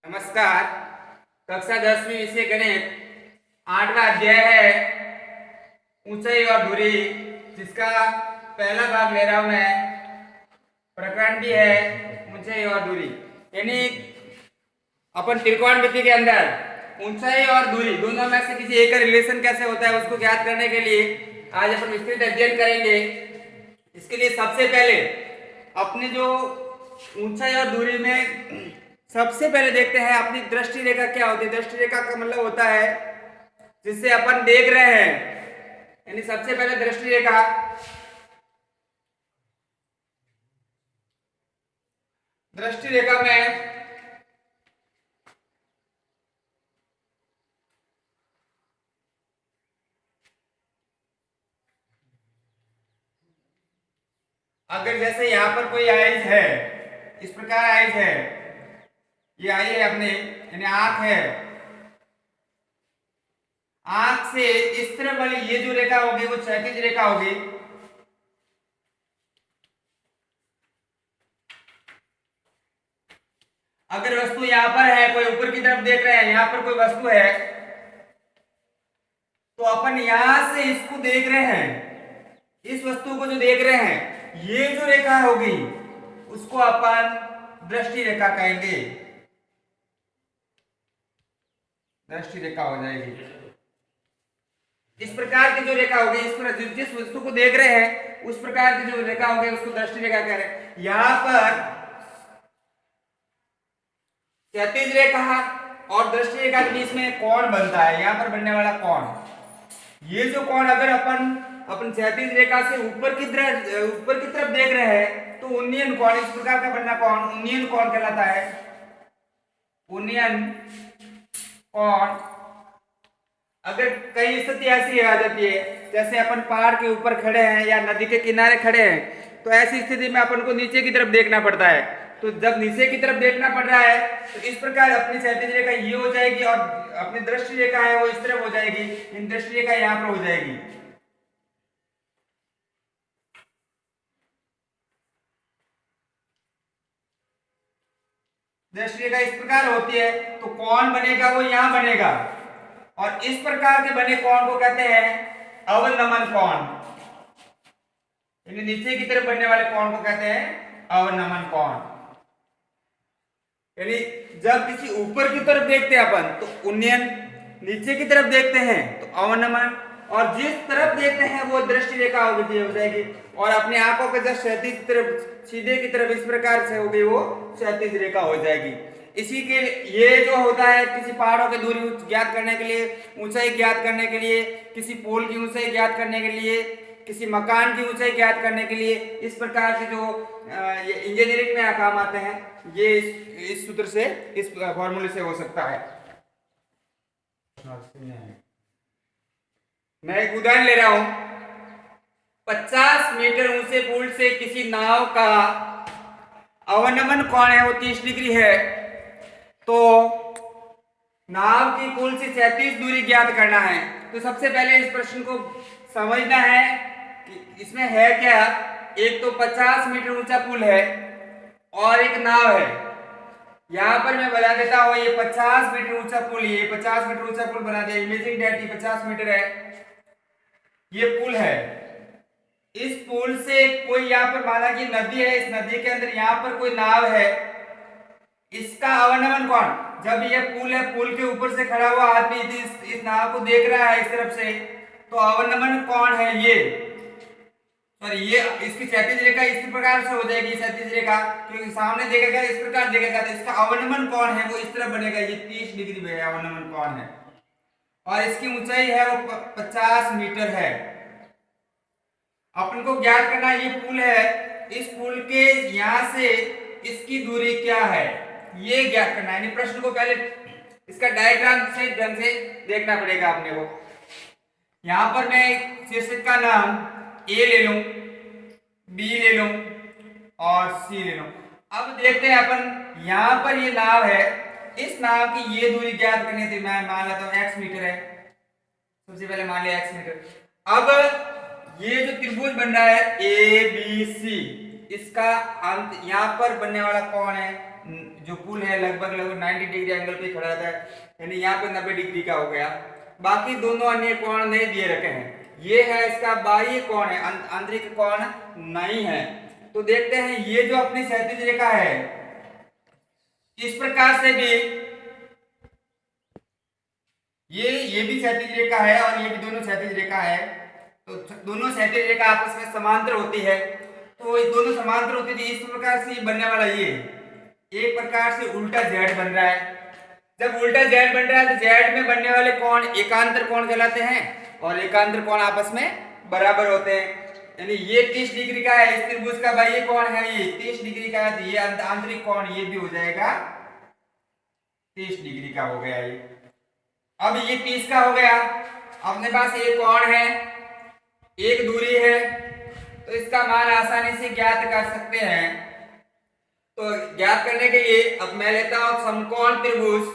नमस्कार। कक्षा 10वीं विषय गणित 8वां अध्याय है ऊंचाई और दूरी, जिसका पहला भाग ले रहा हूं मैं। प्रकरण भी है ऊंचाई और दूरी, यानी अपन त्रिकोणमिति के अंदर ऊंचाई और दूरी दोनों में से किसी एक का रिलेशन कैसे होता है उसको ज्ञात करने के लिए आज अपन विस्तृत अध्ययन करेंगे। इसके लिए सबसे पहले अपने जो ऊंचाई और दूरी में सबसे पहले देखते हैं अपनी दृष्टि रेखा क्या होती है। दृष्टि रेखा का मतलब होता है जिससे अपन देख रहे हैं, यानी सबसे पहले दृष्टि रेखा। दृष्टि रेखा में अगर जैसे यहां पर कोई आइज है, इस प्रकार आइज है, ये आई है अपने, यानी आंख है। आंख से इस तरफ वाली ये जो रेखा होगी वो क्षैतिज रेखा होगी। अगर वस्तु यहां पर है, कोई ऊपर की तरफ देख रहे हैं, यहां पर कोई वस्तु है तो अपन यहां से इसको देख रहे हैं, इस वस्तु को जो देख रहे हैं, ये जो रेखा होगी उसको अपन दृष्टि रेखा कहेंगे। दृष्टि रेखा हो जाएगी। इस प्रकार की जो रेखा होगी, इस पर जिस वस्तु को देख रहे हैं उस प्रकार की जो रेखा होगी उसको दृष्टि रेखा कह रहे हैं। यहां पर क्षैतिज रेखा और दृष्टि रेखा के बीच में कोण बनता है, यहां पर बनने वाला कोण, ये जो कोण अगर अपन क्षैतिज रेखा से ऊपर की तरफ देख रहे हैं तो उन्नयन कोण, इस प्रकार का बनना कोण उन्नयन कोण कहलाता है। उन्नयन कोण अगर कई स्थिति ऐसी आ जाती है जैसे अपन पहाड़ के ऊपर खड़े हैं या नदी के किनारे खड़े हैं, तो ऐसी स्थिति में अपन को नीचे की तरफ देखना पड़ता है। तो जब नीचे की तरफ देखना पड़ रहा है तो इस प्रकार अपनी क्षैतिज रेखा ये हो जाएगी और अपनी दृष्टि रेखा है वो इस तरफ हो जाएगी, इन दृष्टि रेखा यहां पर हो जाएगी। दृष्टि रेखा इस प्रकार होती है तो कौन बनेगा वो यहां बनेगा, और इस प्रकार के बने कोण को कहते हैं अवनमन कोण, यानी नीचे की तरफ बनने वाले कोण को कहते हैं अवनमन कोण। यानी जब किसी ऊपर की तरफ देखते हैं अपन तो उन्नयन, नीचे की तरफ देखते हैं तो अवनमन, और जिस तरफ देखते हैं वो दृष्टि रेखा हो जाएगी। और अपने आंखों के जब क्षैतिज तरफ सीधे की तरफ इस प्रकार से होगी वो क्षैतिज रेखा हो जाएगी। इसी के ये जो होता है किसी पहाड़ों की दूरी ज्ञात करने के लिए, ऊंचाई ज्ञात करने के लिए, किसी पोल की ऊंचाई ज्ञात करने के लिए, किसी मकान की ऊंचाई ज्ञात करने के लिए, इस प्रकार के जो ये इंजीनियरिंग में काम आते हैं, ये इस सूत्र से, इस फॉर्मूले से हो सकता है। मैं एक उदाहरण ले रहा हूं। 50 मीटर ऊंचे पुल से किसी नाव का अवनमन कोण है वो 30 डिग्री है, तो नाव की पुल से क्षैतिज दूरी ज्ञात करना है। तो सबसे पहले इस प्रश्न को समझना है कि इसमें है क्या। एक तो 50 मीटर ऊंचा पुल है और एक नाव है। यहां पर मैं बता देता हूं, ये 50 मीटर ऊंचा पुल, ये 50 मीटर ऊंचा पुल बना दिया। इमेजिन दैट ये 50 मीटर है, ये पुल है। इस पुल से कोई यहाँ पर माना कि नदी है, इस नदी के अंदर यहाँ पर कोई नाव है, इसका अवनमन कोण, जब ये पुल है, पुल के ऊपर से खड़ा हुआ आदमी इस नाव को देख रहा है इस तरफ से, तो अवनमन कोण है ये, सॉरी ये इसकी क्षैतिज रेखा इस प्रकार से हो जाएगी, क्षैतिज रेखा, क्योंकि सामने देखेगा इस प्रकार देखेगा तो इसका अवनमन कोण है वो इस तरफ बनेगा, ये 30 डिग्री में अवनमन कोण है, और इसकी ऊंचाई है वो 50 मीटर है। अपन को ज्ञात करना ये पुल है, इस पुल के यहां से इसकी दूरी क्या है ये ज्ञात करना है। प्रश्न को पहले इसका डायग्राम से ढंग से देखना पड़ेगा अपने को। यहां पर मैं शीर्षक का नाम ए ले लूं, बी ले लूं और सी ले लूं। अब देखते हैं अपन, यहां पर ये नाव है, इस नाव की ये दूरी ज्ञात करनी थी। मैं मान लेता हूं x मीटर है, सबसे पहले मान लिया x मीटर। अब ये जो त्रिभुज बन रहा है ए बी सी, इसका अंत यहाँ पर बनने वाला कोण है, जो पुल है लगभग 90 डिग्री एंगल पे खड़ा रहता है, यानी यहाँ पे 90 डिग्री का हो गया। बाकी दोनों अन्य कोण नहीं दिए रखे हैं। ये है इसका बाह्य कोण है, आंतरिक कोण नहीं है। तो देखते हैं ये जो अपनी क्षैतिज रेखा है, इस प्रकार से भी ये भी क्षैतिज रेखा है और ये भी दोनों क्षैतिज रेखा है। तो दोनों क्षैतिज रेखा आपस में समांतर होती है। तो ये दोनों समांतर होती थी, इस प्रकार से बनने वाला ये एक प्रकार से उल्टा जेड बन रहा है। जब उल्टा जेड बन रहा है तो जेड में बनने वाले कोण एकांतर कोण कहलाते हैं और एकांतर कोण आपस में बराबर होते हैं। यानी ये 30 डिग्री का है, इस त्रिभुज का बाह्य कोण है ये 30 डिग्री का है, तो ये आंतरिक कोण ये भी हो जाएगा 30 डिग्री का हो गया ये। अब ये 30 का हो गया। अपने पास एक कोण है, एक दूरी है, तो इसका मान आसानी से ज्ञात कर सकते हैं। तो ज्ञात करने के लिए अब मैं लेता हूं समकोण त्रिभुज,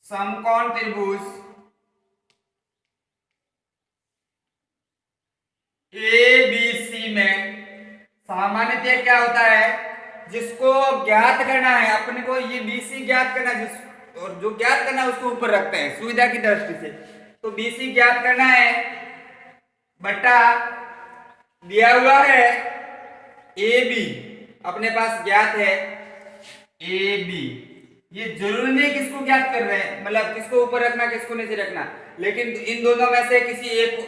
समकोण त्रिभुज ABC में सामान्यतः क्या होता है, जिसको ज्ञात करना है अपने को, ये BC ज्ञात करना जिस और जो ज्ञात करना है उसको ऊपर रखते हैं सुविधा की दृष्टि से। तो BC ज्ञात करना है, बटा दिया हुआ है AB, अपने पास ज्ञात है AB। ये जरूरी नहीं किसको ज्ञात कर रहे हैं, मतलब किसको ऊपर रखना किसको नीचे रखना, लेकिन इन दोनों में से किसी एक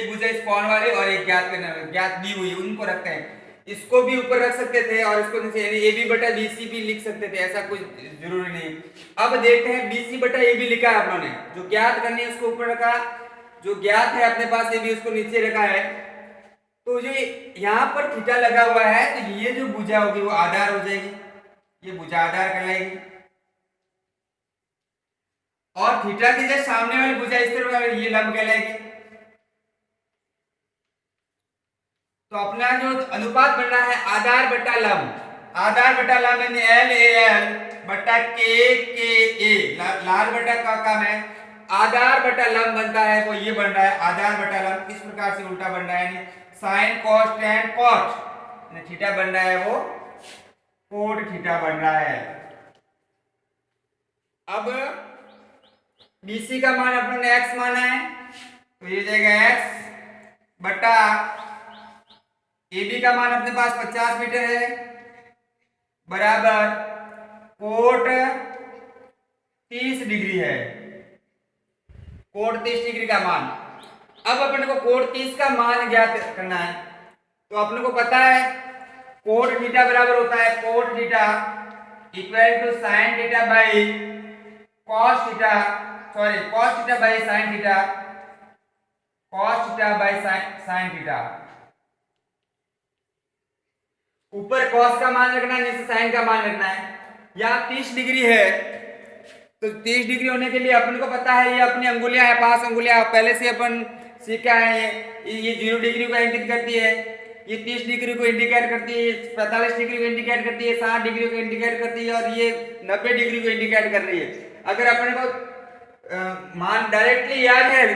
भुजा इस कोण वाले और एक ज्ञात दी हुई उनको रखते हैं। इसको भी ऊपर रख सकते थे और इसको नीचे, यानी AB बटा BC भी लिख सकते थे, ऐसा कुछ जरूरी नहीं। अब देखते हैं BC बटा AB लिखा है अपनों ने, जो ज्ञात करनी है उसको ऊपर रखा, जो ज्ञात है अपने पास AB उसको नीचे रखा है। तो जो यहाँ पर थीटा लगा हुआ है, तो ये जो भुजा होगी वो आधार हो जाएगी, ये भुजा आधार कहलाएगी। और थीटा की जो सामने वाली भुजा इस तरफ वाली ये लंब कहलाएगी। तो अपना जो अनुपात बनना है आधार बटा लंब, आधार बटा लंब यानी LAL बटा KKA, लाल बटा का है, आधार बटा लंब बनता है वो ये बन रहा है आधार बटा लंब। इस प्रकार से उल्टा बन रहा है, यानी sine cos tan cot, theta बन रहा है वो कोट थीटा बन रहा है। अब BC का मान अपने ने x माना है, तो ये जाएगा x बटा AB का मान अपने पास 50 मीटर है, बराबर कोट 30 डिग्री है, कोट 30 डिग्री का मान। अब अपने को कोट 30 का मान ज्ञात करना है। तो अपने को पता है कोट थीटा बराबर होता है cot theta equal to sine theta by cos theta, sorry cos theta by sine theta, cos theta by sine theta. ऊपर कॉस का मान रखना है, नीचे साइन का मान रखना है। यहाँ 30 डिग्री है, तो 30 डिग्री होने के लिए अपन को पता है ये अपनी अंगुलियां है, 5 अंगुलियां पहले से अपन सीखा है। ये 0 डिग्री को इंडिकेट करती है, ये 30 डिग्री को इंडिकेट करती है, 45 डिग्री को इंडिकेट करती है, 60 डिग्री को इंडिकेट करती है और ये 90 डिग्री को इंडिकेट कर रही है। अगर अपने को मान डायरेक्टली याद है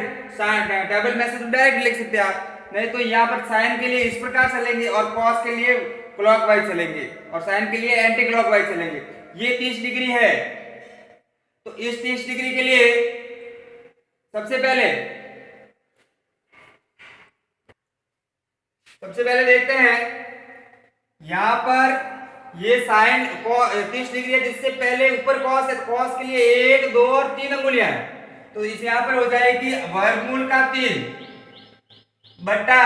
टेबल में से तो डायरेक्ट लिख सकते हैं आप, नहीं तो यहाँ पर साइन के लिए इस प्रकार चलेंगे और कॉस के लिए क्लॉकवाइज चलेंगे और साइन के लिए एंटी क्लॉकवाइज चलेंगे। ये 30 डिग्री है, तो इस 30 डिग्री के लिए सबसे पहले देखते हैं यहां पर ये साइन 30 डिग्री है, जिससे पहले ऊपर कॉस है, कॉस के लिए 1 2 और 3 अंगुलियां हैं, तो इस यहां पर हो जाएगी वर्गमूल का 3 बटा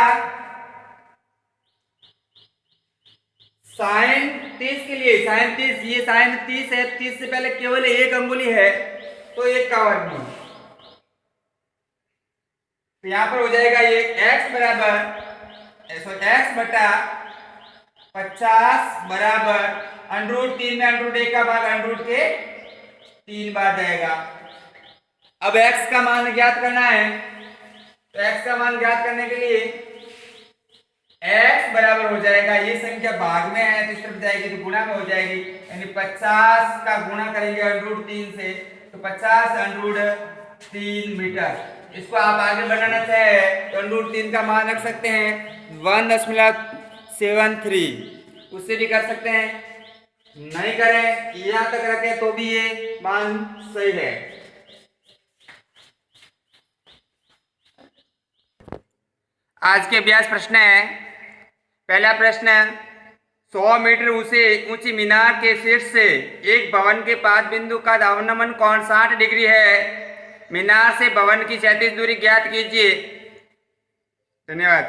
साइन 30 के लिए साइन 30, ये साइन 30 है, 30 से पहले केवल 1 अंगुली है तो 1 का वर्गमूल। तो यहां पर हो जाएगा ये x बराबर x बटा 50 बराबर √3 में √1 का भाग √के 3 बार जाएगा। अब x का मान ज्ञात करना है, तो x का मान ज्ञात करने के लिए x बराबर हो जाएगा, ये संख्या भाग में है तो इस तरफ जाएगी तो गुणा में हो जाएगी, यानी 50 का गुणा करेंगे √3 से तो 50 √3 मीटर। इसको आप आगे बढ़ाना चाहे तो √3 का मान रख सकते हैं 1.73, उससे भी कर सकते हैं। नहीं करें यहाँ तक रखें तो भी ये मान सही है। आज के अभ्यास प्रश्न है। पहला प्रश्न, 100 मीटर ऊंची मीनार के शीर्ष से एक भवन के पाद बिंदु का अवनमन कोण 60 डिग्री है। मीनार से भवन की क्षैतिज दूरी ज्ञात कीजिए। धन्यवाद।